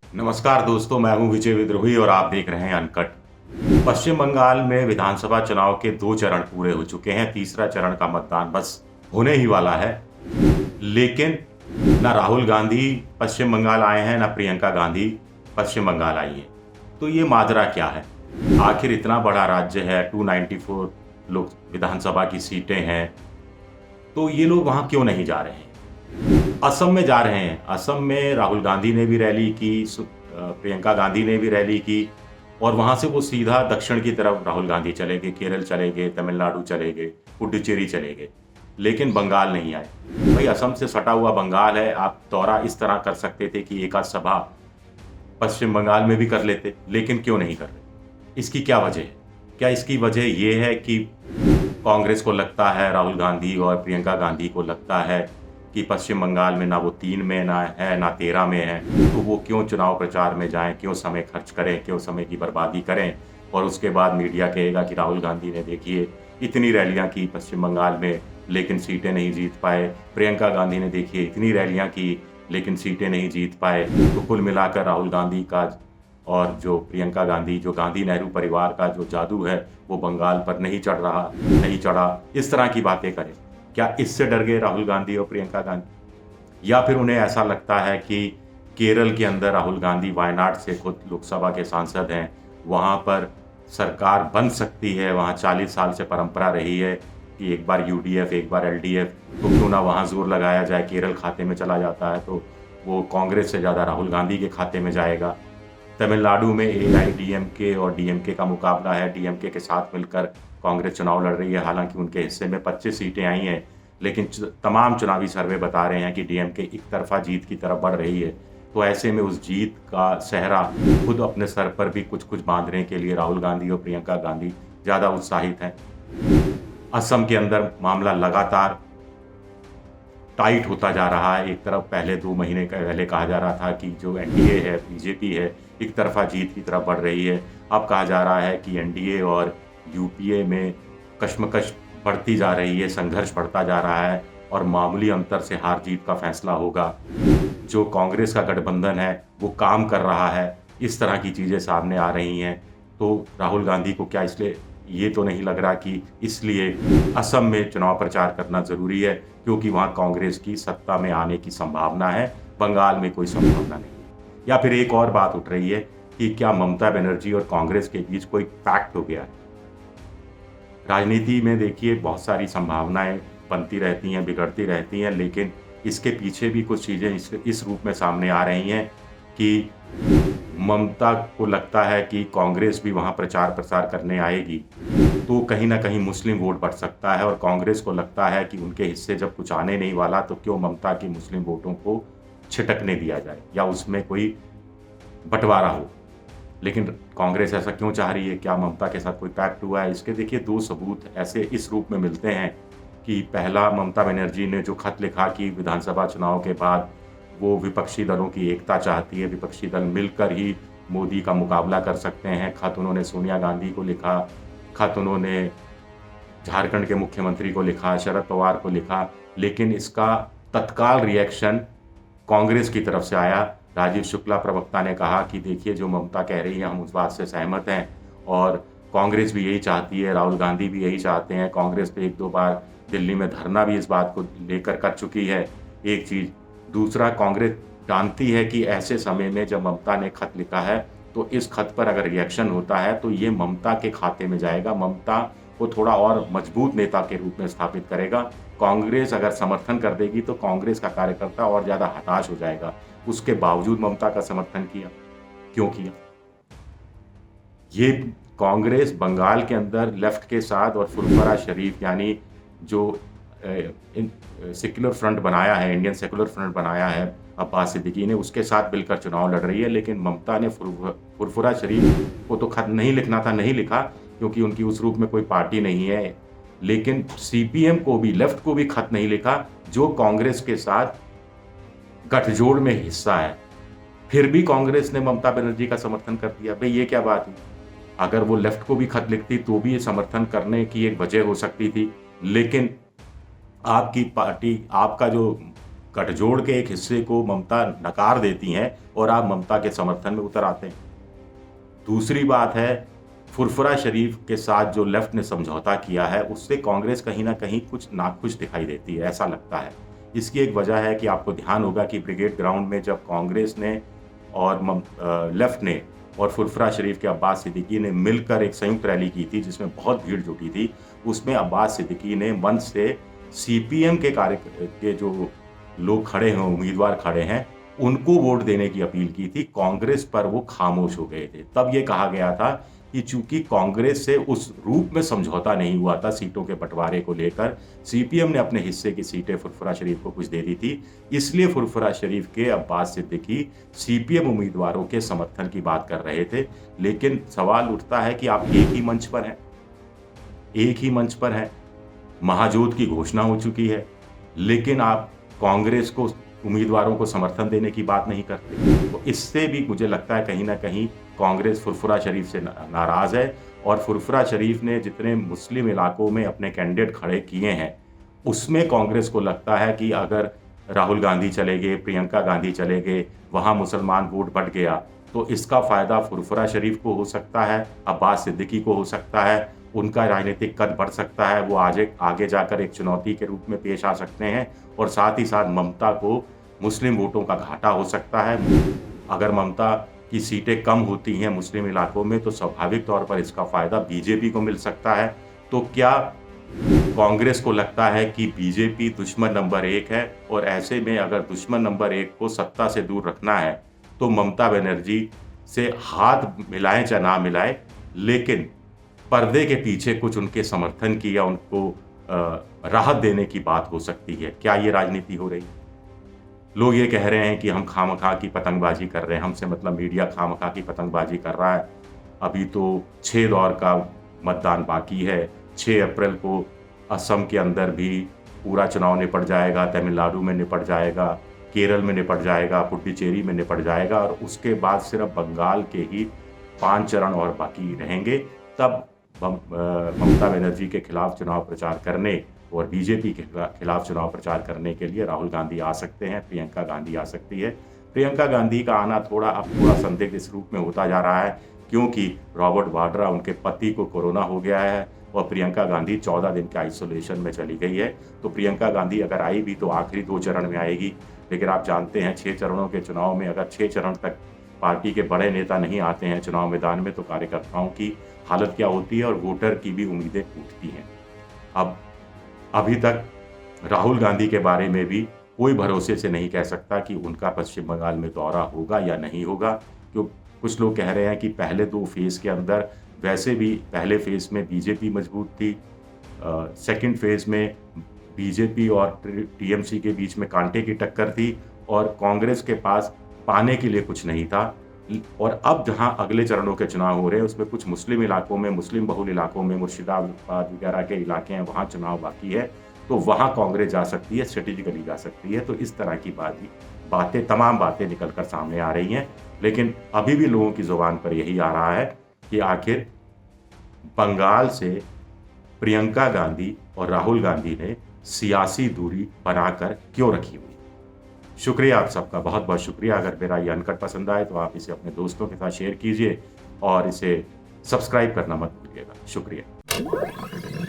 नमस्कार दोस्तों, मैं हूं विजय विद्रोही और आप देख रहे हैं अनकट। पश्चिम बंगाल में विधानसभा चुनाव के 2 चरण पूरे हो चुके हैं। तीसरा चरण का मतदान बस होने ही वाला है। लेकिन ना राहुल गांधी पश्चिम बंगाल आए हैं, ना प्रियंका गांधी पश्चिम बंगाल आई हैं। तो ये माजरा क्या है? आखिर इतना बड़ा राज्य है, 294 लोक विधानसभा की सीटें हैं, तो ये लोग वहां क्यों नहीं जा रहे हैं? असम में जा रहे हैं। असम में राहुल गांधी ने भी रैली की, प्रियंका गांधी ने भी रैली की और वहां से वो सीधा दक्षिण की तरफ राहुल गांधी चले गए, केरल चले गए, तमिलनाडु चले गए, पुडुचेरी चले गए, लेकिन बंगाल नहीं आए। भाई, असम से सटा हुआ बंगाल है, आप दौरा इस तरह कर सकते थे कि एक आध सभा पश्चिम बंगाल में भी कर लेते, लेकिन क्यों नहीं कर रहे? इसकी क्या वजह है? क्या इसकी वजह ये है कि कांग्रेस को लगता है, राहुल गांधी और प्रियंका गांधी को लगता है कि पश्चिम बंगाल में ना वो 3 में ना है, ना 13 में है, तो वो क्यों चुनाव प्रचार में जाएं, क्यों समय खर्च करें, क्यों समय की बर्बादी करें और उसके बाद मीडिया कहेगा कि राहुल गांधी ने देखिए इतनी रैलियां की पश्चिम बंगाल में लेकिन सीटें नहीं जीत पाए, प्रियंका गांधी ने देखिए इतनी रैलियां की लेकिन सीटें नहीं जीत पाए। तो कुल मिलाकर राहुल गांधी का और जो प्रियंका गांधी, जो गांधी नेहरू परिवार का जो जादू है, वो बंगाल पर नहीं चढ़ा, इस तरह की बातें करें। क्या इससे डर गए राहुल गांधी और प्रियंका गांधी? या फिर उन्हें ऐसा लगता है कि केरल के अंदर राहुल गांधी वायनाड से खुद लोकसभा के सांसद हैं, वहाँ पर सरकार बन सकती है, वहाँ 40 साल से परंपरा रही है कि एक बार यूडीएफ, एक बार एलडीएफ, तो क्यों ना वहाँ जोर लगाया जाए। केरल खाते में चला जाता है तो वो कांग्रेस से ज़्यादा राहुल गांधी के खाते में जाएगा। तमिलनाडु में एआईडीएमके और डीएमके का मुकाबला है, डीएमके के साथ मिलकर कांग्रेस चुनाव लड़ रही है, हालांकि उनके हिस्से में 25 सीटें आई हैं, लेकिन तमाम चुनावी सर्वे बता रहे हैं कि डीएमके एक तरफा जीत की तरफ बढ़ रही है। तो ऐसे में उस जीत का सेहरा खुद अपने सर पर भी कुछ कुछ बांधने के लिए राहुल गांधी और प्रियंका गांधी ज़्यादा उत्साहित हैं। असम के अंदर मामला लगातार टाइट होता जा रहा है। एक तरफ पहले 2 महीने पहले कहा जा रहा था कि जो एनडीए है, बीजेपी है, एक तरफा जीत की तरफ बढ़ रही है। अब कहा जा रहा है कि एनडीए और यूपीए में कशमकश बढ़ती जा रही है, संघर्ष बढ़ता जा रहा है और मामूली अंतर से हार जीत का फैसला होगा। जो कांग्रेस का गठबंधन है वो काम कर रहा है, इस तरह की चीज़ें सामने आ रही हैं। तो राहुल गांधी को क्या इसलिए ये तो नहीं लग रहा कि इसलिए असम में चुनाव प्रचार करना ज़रूरी है, क्योंकि वहाँ कांग्रेस की सत्ता में आने की संभावना है, बंगाल में कोई संभावना नहीं है। या फिर एक और बात उठ रही है कि क्या ममता बनर्जी और कांग्रेस के बीच कोई पैक्ट हो गया है? राजनीति में देखिए बहुत सारी संभावनाएं बनती रहती हैं, बिगड़ती रहती हैं, लेकिन इसके पीछे भी कुछ चीज़ें इस रूप में सामने आ रही हैं कि ममता को लगता है कि कांग्रेस भी वहाँ प्रचार प्रसार करने आएगी तो कहीं ना कहीं मुस्लिम वोट बढ़ सकता है और कांग्रेस को लगता है कि उनके हिस्से जब कुछ आने नहीं वाला तो क्यों ममता की मुस्लिम वोटों को छिटकने दिया जाए या उसमें कोई बंटवारा हो। लेकिन कांग्रेस ऐसा क्यों चाह रही है? क्या ममता के साथ कोई पैक्ट हुआ है? इसके देखिए 2 सबूत ऐसे इस रूप में मिलते हैं कि पहला, ममता बनर्जी ने जो खत लिखा कि विधानसभा चुनाव के बाद वो विपक्षी दलों की एकता चाहती है, विपक्षी दल मिलकर ही मोदी का मुकाबला कर सकते हैं। खत उन्होंने सोनिया गांधी को लिखा, खत उन्होंने झारखंड के मुख्यमंत्री को लिखा, शरद पवार को लिखा, लेकिन इसका तत्काल रिएक्शन कांग्रेस की तरफ से आया। राजीव शुक्ला प्रवक्ता ने कहा कि देखिए, जो ममता कह रही है हम उस बात से सहमत हैं और कांग्रेस भी यही चाहती है, राहुल गांधी भी यही चाहते हैं। कांग्रेस पे 1-2 बार दिल्ली में धरना भी इस बात को लेकर कर चुकी है, एक चीज़। दूसरा, कांग्रेस जानती है कि ऐसे समय में जब ममता ने खत लिखा है तो इस खत पर अगर रिएक्शन होता है तो ये ममता के खाते में जाएगा, ममता को थोड़ा और मजबूत नेता के रूप में स्थापित करेगा। कांग्रेस अगर समर्थन कर देगी तो कांग्रेस का कार्यकर्ता और ज़्यादा हताश हो जाएगा। उसके बावजूद ममता का समर्थन किया, क्यों किया? ये कांग्रेस बंगाल के अंदर लेफ्ट के साथ और फुरफुरा शरीफ यानी जो सेक्युलर फ्रंट बनाया है, इंडियन सेक्युलर फ्रंट बनाया है अब्बास सिद्दीकी ने, उसके साथ मिलकर चुनाव लड़ रही है। लेकिन ममता ने फुरफुरा शरीफ को तो खत नहीं लिखना था, नहीं लिखा, क्योंकि उनकी उस रूप में कोई पार्टी नहीं है। लेकिन सीपीएम को भी, लेफ्ट को भी खत नहीं लिखा, जो कांग्रेस के साथ गठजोड़ में हिस्सा है। फिर भी कांग्रेस ने ममता बनर्जी का समर्थन कर दिया। भाई, ये क्या बात हुई? अगर वो लेफ्ट को भी खत लिखती तो भी ये समर्थन करने की एक वजह हो सकती थी, लेकिन आपकी पार्टी, आपका जो गठजोड़ के एक हिस्से को ममता नकार देती हैं और आप ममता के समर्थन में उतर आते हैं। दूसरी बात है, फुरफुरा शरीफ के साथ जो लेफ्ट ने समझौता किया है, उससे कांग्रेस कहीं ना कहीं कुछ नाखुश दिखाई देती है, ऐसा लगता है। इसकी एक वजह है कि आपको ध्यान होगा कि ब्रिगेड ग्राउंड में जब कांग्रेस ने और लेफ्ट ने और फुरफुरा शरीफ के अब्बास सिद्दीकी ने मिलकर एक संयुक्त रैली की थी जिसमें बहुत भीड़ जुटी थी, उसमें अब्बास सिद्दीकी ने मंच से सीपीएम के जो लोग खड़े हैं, उम्मीदवार खड़े हैं, उनको वोट देने की अपील की थी। कांग्रेस पर वो खामोश हो गए थे। तब ये कहा गया था कि चूंकि कांग्रेस से उस रूप में समझौता नहीं हुआ था सीटों के बंटवारे को लेकर, सीपीएम ने अपने हिस्से की सीटें फुरफुरा शरीफ को कुछ दे दी थी, इसलिए फुरफुरा शरीफ के अब्बास सिद्दीकी सीपीएम उम्मीदवारों के समर्थन की बात कर रहे थे। लेकिन सवाल उठता है कि आप एक ही मंच पर हैं, एक ही मंच पर हैं, महाजोत की घोषणा हो चुकी है, लेकिन आप कांग्रेस को उम्मीदवारों को समर्थन देने की बात नहीं करते। तो इससे भी मुझे लगता है कहीं ना कहीं कांग्रेस फुरफुरा शरीफ से नाराज है, और फुरफुरा शरीफ ने जितने मुस्लिम इलाकों में अपने कैंडिडेट खड़े किए हैं, उसमें कांग्रेस को लगता है कि अगर राहुल गांधी चले गए, प्रियंका गांधी चले गए, वहां मुसलमान वोट बढ़ गया, तो इसका फायदा फुरफुरा शरीफ को हो सकता है, अब्बास सिद्दीकी को हो सकता है, उनका राजनीतिक कद बढ़ सकता है, वो आगे जाकर एक चुनौती के रूप में पेश आ सकते हैं, और साथ ही साथ ममता को मुस्लिम वोटों का घाटा हो सकता है। अगर ममता की सीटें कम होती हैं मुस्लिम इलाकों में, तो स्वाभाविक तौर पर इसका फायदा बीजेपी को मिल सकता है। तो क्या कांग्रेस को लगता है कि बीजेपी दुश्मन नंबर 1 है, और ऐसे में अगर दुश्मन नंबर 1 को सत्ता से दूर रखना है तो ममता बनर्जी से हाथ मिलाएं चाहे ना मिलाएं, लेकिन पर्दे के पीछे कुछ उनके समर्थन की या उनको राहत देने की बात हो सकती है? क्या ये राजनीति हो रही है? लोग ये कह रहे हैं कि हम खामखा की पतंगबाजी कर रहे हैं, हमसे मतलब मीडिया खामखा की पतंगबाजी कर रहा है। अभी तो 6 दौर का मतदान बाकी है। 6 अप्रैल को असम के अंदर भी पूरा चुनाव निपट जाएगा, तमिलनाडु में निपट जाएगा, केरल में निपट जाएगा, पुडुचेरी में निपट जाएगा, और उसके बाद सिर्फ बंगाल के ही 5 चरण और बाकी रहेंगे। तब ममता बनर्जी के खिलाफ चुनाव प्रचार करने और बीजेपी के खिलाफ चुनाव प्रचार करने के लिए राहुल गांधी आ सकते हैं, प्रियंका गांधी आ सकती है। प्रियंका गांधी का आना अब थोड़ा संदिग्ध इस रूप में होता जा रहा है, क्योंकि रॉबर्ट वाड्रा, उनके पति को कोरोना हो गया है, और प्रियंका गांधी 14 दिन के आइसोलेशन में चली गई है। तो प्रियंका गांधी अगर आई भी तो आखिरी 2 चरण में आएगी, लेकिन आप जानते हैं 6 चरणों के चुनाव में अगर 6 चरण तक पार्टी के बड़े नेता नहीं आते हैं चुनाव मैदान में, तो कार्यकर्ताओं की हालत क्या होती है, और वोटर की भी उम्मीदें उठती हैं। अब अभी तक राहुल गांधी के बारे में भी कोई भरोसे से नहीं कह सकता कि उनका पश्चिम बंगाल में दौरा होगा या नहीं होगा, क्यों कुछ लोग कह रहे हैं कि पहले 2 फेज़ के अंदर, वैसे भी पहले फेज़ में बीजेपी मजबूत थी, सेकंड फेज़ में बीजेपी और टीएमसी के बीच में कांटे की टक्कर थी, और कांग्रेस के पास पाने के लिए कुछ नहीं था। और अब जहां अगले चरणों के चुनाव हो रहे हैं, उसमें कुछ मुस्लिम इलाकों में, मुस्लिम बहुल इलाकों में, मुर्शिदाबाद वगैरह के इलाके हैं, वहां चुनाव बाकी है, तो वहां कांग्रेस जा सकती है, स्ट्रेटेजिकली जा सकती है। तो इस तरह की तमाम बातें निकल कर सामने आ रही हैं, लेकिन अभी भी लोगों की जुबान पर यही आ रहा है कि आखिर बंगाल से प्रियंका गांधी और राहुल गांधी ने सियासी दूरी बनाकर क्यों रखी हुई। शुक्रिया आप सबका, बहुत बहुत शुक्रिया। अगर मेरा ये अनकट पसंद आए तो आप इसे अपने दोस्तों के साथ शेयर कीजिए, और इसे सब्सक्राइब करना मत भूलिएगा। शुक्रिया।